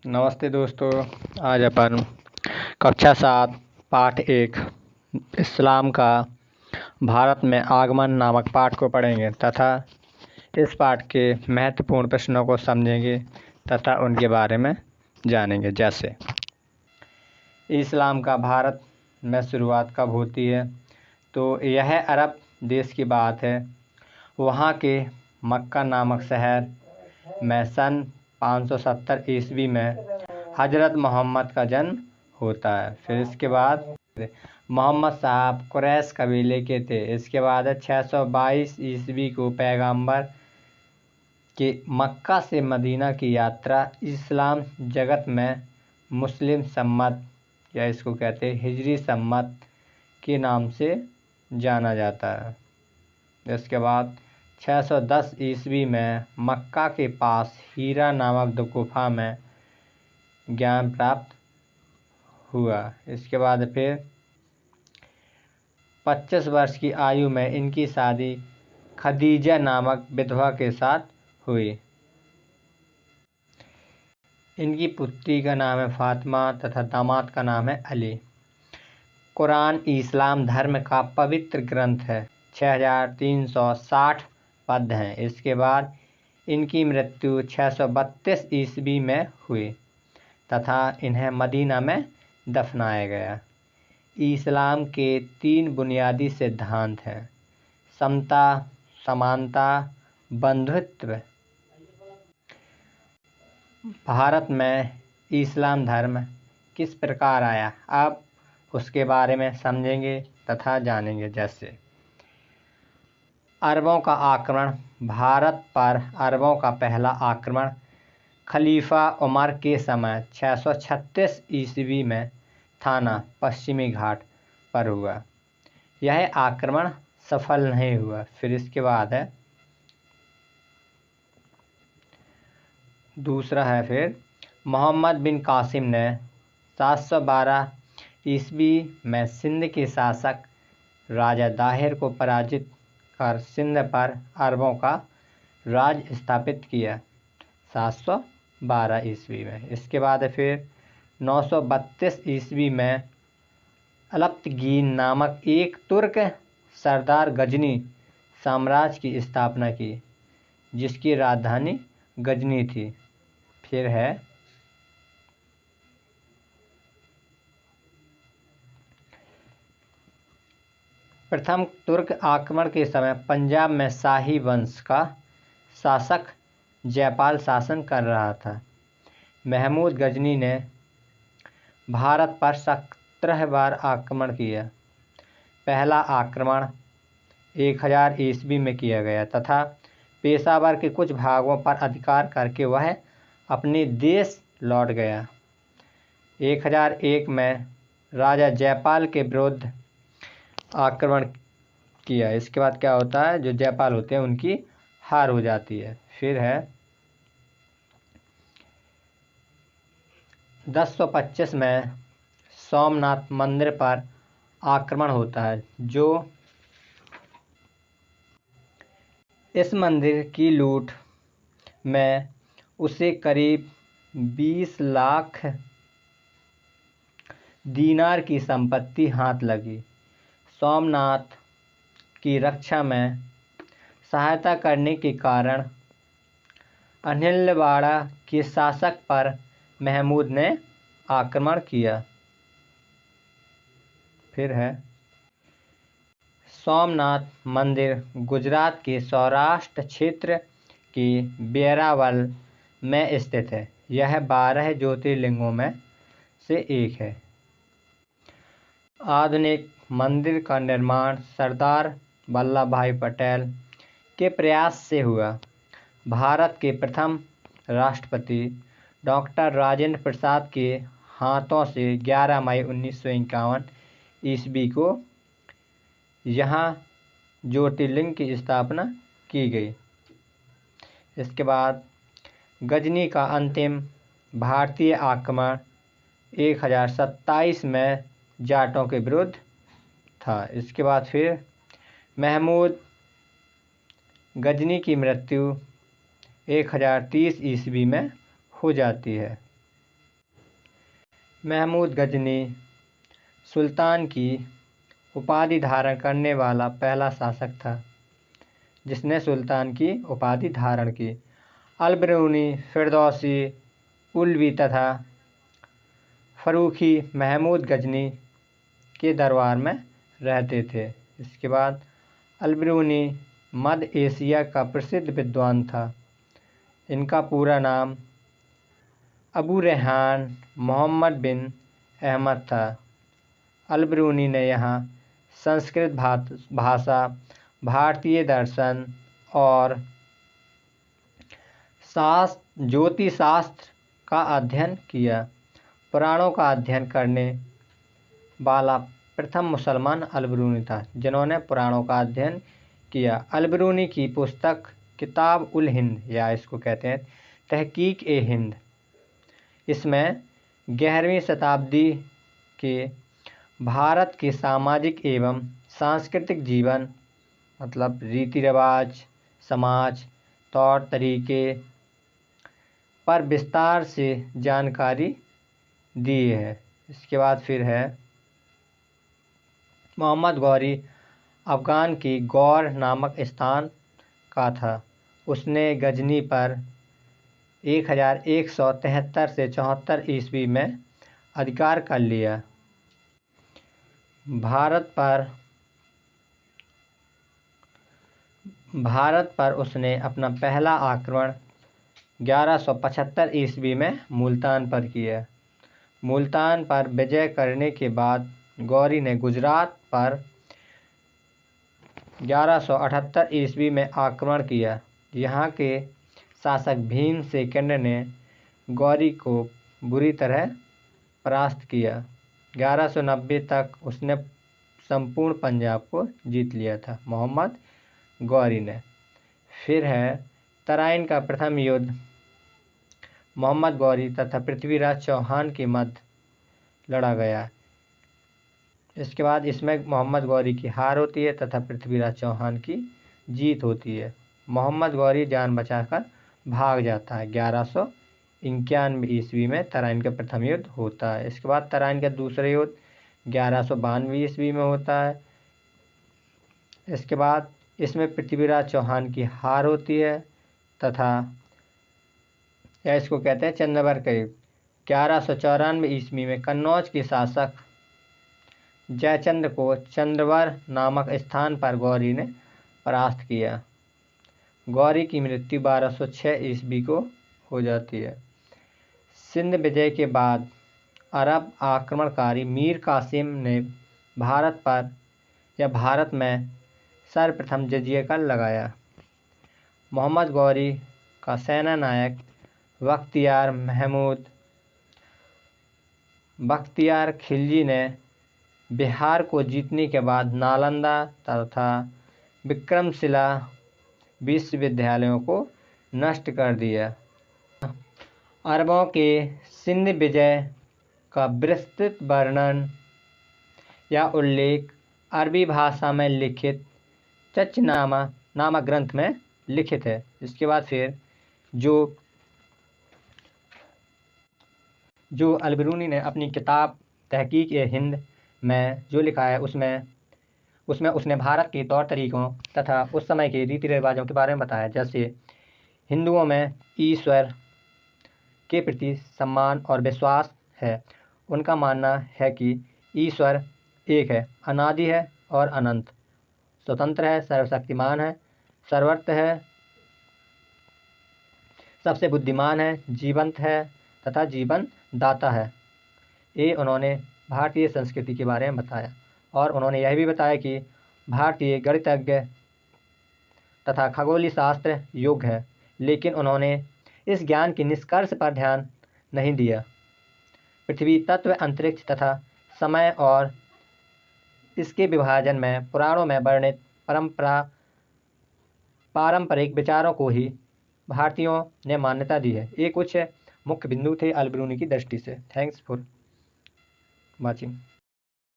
नमस्ते दोस्तों। आज अपन कक्षा 7 पाठ 1 इस्लाम का भारत में आगमन नामक पाठ को पढ़ेंगे तथा इस पाठ के महत्वपूर्ण प्रश्नों को समझेंगे तथा उनके बारे में जानेंगे। जैसे इस्लाम का भारत में शुरुआत कब होती है, तो यह अरब देश की बात है। वहाँ के मक्का नामक शहर में सन 570 ईस्वी में हज़रत मोहम्मद का जन्म होता है। फिर इसके बाद मोहम्मद साहब कुरैश कबीले के थे। इसके बाद 622 ईस्वी को पैगंबर के मक्का से मदीना की यात्रा इस्लाम जगत में मुस्लिम सम्मत या इसको कहते हैं हिजरी सम्मत के नाम से जाना जाता है। इसके बाद 610 ईस्वी में मक्का के पास हीरा नामक गुफा में ज्ञान प्राप्त हुआ। इसके बाद फिर 25 वर्ष की आयु में इनकी शादी खदीजा नामक विधवा के साथ हुई। इनकी पुत्री का नाम है फातिमा तथा दामाद का नाम है अली। कुरान इस्लाम धर्म का पवित्र ग्रंथ है। 6360 पद हैं। इसके बाद इनकी मृत्यु 632 ईस्वी में हुई तथा इन्हें मदीना में दफनाया गया। इस्लाम के 3 बुनियादी सिद्धांत हैं: समता, समानता, बंधुत्व। भारत में इस्लाम धर्म किस प्रकार आया, अब उसके बारे में समझेंगे तथा जानेंगे। जैसे अरबों का आक्रमण। भारत पर अरबों का पहला आक्रमण खलीफा उमर के समय 636 ईस्वी में थाना पश्चिमी घाट पर हुआ। यह आक्रमण सफल नहीं हुआ। फिर इसके बाद है दूसरा है फिर मोहम्मद बिन कासिम ने 712 ईस्वी में सिंध के शासक राजा दाहिर को पराजित कर सिंध पर अरबों का राज स्थापित किया 712 ईस्वी में। इसके बाद फिर 932 ईस्वी में अलप्तगीन नामक एक तुर्क सरदार गजनी साम्राज्य की स्थापना की, जिसकी राजधानी गजनी थी। फिर है प्रथम तुर्क आक्रमण के समय पंजाब में शाही वंश का शासक जयपाल शासन कर रहा था। महमूद गजनी ने भारत पर 17 बार आक्रमण किया। पहला आक्रमण 1000 ईस्वी में किया गया तथा पेशावर के कुछ भागों पर अधिकार करके वह अपने देश लौट गया। 1001 में राजा जयपाल के विरुद्ध आक्रमण किया। इसके बाद क्या होता है, जो जयपाल होते हैं उनकी हार हो जाती है। फिर है 1025 में सोमनाथ मंदिर पर आक्रमण होता है, जो इस मंदिर की लूट में उसे करीब 20 लाख दीनार की संपत्ति हाथ लगी। सोमनाथ की रक्षा में सहायता करने के कारण अनिलवाड़ा के शासक पर महमूद ने आक्रमण किया। फिर है सोमनाथ मंदिर गुजरात के सौराष्ट्र क्षेत्र के वेरावल में स्थित है। यह 12 ज्योतिर्लिंगों में से एक है। आधुनिक मंदिर का निर्माण सरदार वल्लभ भाई पटेल के प्रयास से हुआ। भारत के प्रथम राष्ट्रपति डॉक्टर राजेंद्र प्रसाद के हाथों से 11 मई 1951 ईस्वी को यहाँ ज्योतिर्लिंग की स्थापना की गई। इसके बाद गजनी का अंतिम भारतीय आक्रमण 1027 में जाटों के विरुद्ध था। इसके बाद फिर महमूद गजनी की मृत्यु 1030 ईस्वी में हो जाती है। महमूद गजनी सुल्तान की उपाधि धारण करने वाला पहला शासक था जिसने सुल्तान की उपाधि धारण की। अल-बिरूनी, फिरदौसी, उलवी तथा फरूखी महमूद गजनी के दरबार में रहते थे। इसके बाद अल-बिरूनी मध्य एशिया का प्रसिद्ध विद्वान था। इनका पूरा नाम अबू रेहान मोहम्मद बिन अहमद था। अल-बिरूनी ने यहाँ संस्कृत भाषा, भारतीय दर्शन और ज्योतिष शास्त्र का अध्ययन किया। पुराणों का अध्ययन करने वाला प्रथम मुसलमान अल-बिरूनी था जिन्होंने पुराणों का अध्ययन किया। अल-बिरूनी की पुस्तक किताब उल हिंद, या इसको कहते हैं तहकीक-ए-हिंद, इसमें 11वीं शताब्दी के भारत के सामाजिक एवं सांस्कृतिक जीवन मतलब रीति रिवाज, समाज, तौर तरीके पर विस्तार से जानकारी दी है। इसके बाद फिर है मोहम्मद गौरी अफगान की गौर नामक स्थान का था। उसने गजनी पर 1173 से 74 ईस्वी में अधिकार कर लिया। भारत पर उसने अपना पहला आक्रमण 1175 ईस्वी में मुल्तान पर किया। मुल्तान पर विजय करने के बाद गौरी ने गुजरात पर 1178 ईस्वी में आक्रमण किया। यहाँ के शासक भीम सेकंड ने गौरी को बुरी तरह परास्त किया। 1190 तक उसने संपूर्ण पंजाब को जीत लिया था मोहम्मद गौरी ने। फिर है तराइन का प्रथम युद्ध मोहम्मद गौरी तथा पृथ्वीराज चौहान के मध्य लड़ा गया। इसके बाद इसमें मोहम्मद गौरी की हार होती है तथा पृथ्वीराज चौहान की जीत होती है। मोहम्मद गौरी जान बचाकर भाग जाता है। 1191 ईस्वी में तराइन का प्रथम युद्ध होता है। इसके बाद तराइन का दूसरा युद्ध 1192 ईस्वी में होता है। इसके बाद इसमें पृथ्वीराज चौहान की हार होती है तथा या इसको कहते हैं चंद्रबर का युद्ध। 1194 ईस्वी में कन्नौज के शासक जयचंद्र को चंद्रवर नामक स्थान पर गौरी ने परास्त किया। गौरी की मृत्यु 1206 ईस्वी को हो जाती है। सिंध विजय के बाद अरब आक्रमणकारी मीर कासिम ने भारत में सर्वप्रथम जजिया कर लगाया। मोहम्मद गौरी का सेना नायक बख्तियार खिलजी ने बिहार को जीतने के बाद नालंदा तथा विक्रमशिला विश्वविद्यालयों को नष्ट कर दिया। अरबों के सिंध विजय का विस्तृत वर्णन या उल्लेख अरबी भाषा में लिखित चचनामा नामक ग्रंथ में लिखित है। इसके बाद फिर जो अल-बिरूनी ने अपनी किताब तहकीक-ए-हिंद में जो लिखा है उसमें उसने भारत के तौर तरीकों तथा उस समय के रीति रिवाजों के बारे में बताया। जैसे हिंदुओं में ईश्वर के प्रति सम्मान और विश्वास है। उनका मानना है कि ईश्वर एक है, अनादि है और अनंत, स्वतंत्र है, सर्वशक्तिमान है, सर्वत्र है, सबसे बुद्धिमान है, जीवंत है तथा जीवन दाता है। ये उन्होंने भारतीय संस्कृति के बारे में बताया और उन्होंने यह भी बताया कि भारतीय गणितज्ञ तथा खगोलीय शास्त्र योग्य है, लेकिन उन्होंने इस ज्ञान के निष्कर्ष पर ध्यान नहीं दिया। पृथ्वी तत्व, अंतरिक्ष तथा समय और इसके विभाजन में पुराणों में वर्णित पारंपरिक विचारों को ही भारतीयों ने मान्यता दी है। ये कुछ मुख्य बिंदु थे अल-बिरूनी की दृष्टि से। Thanks for watching.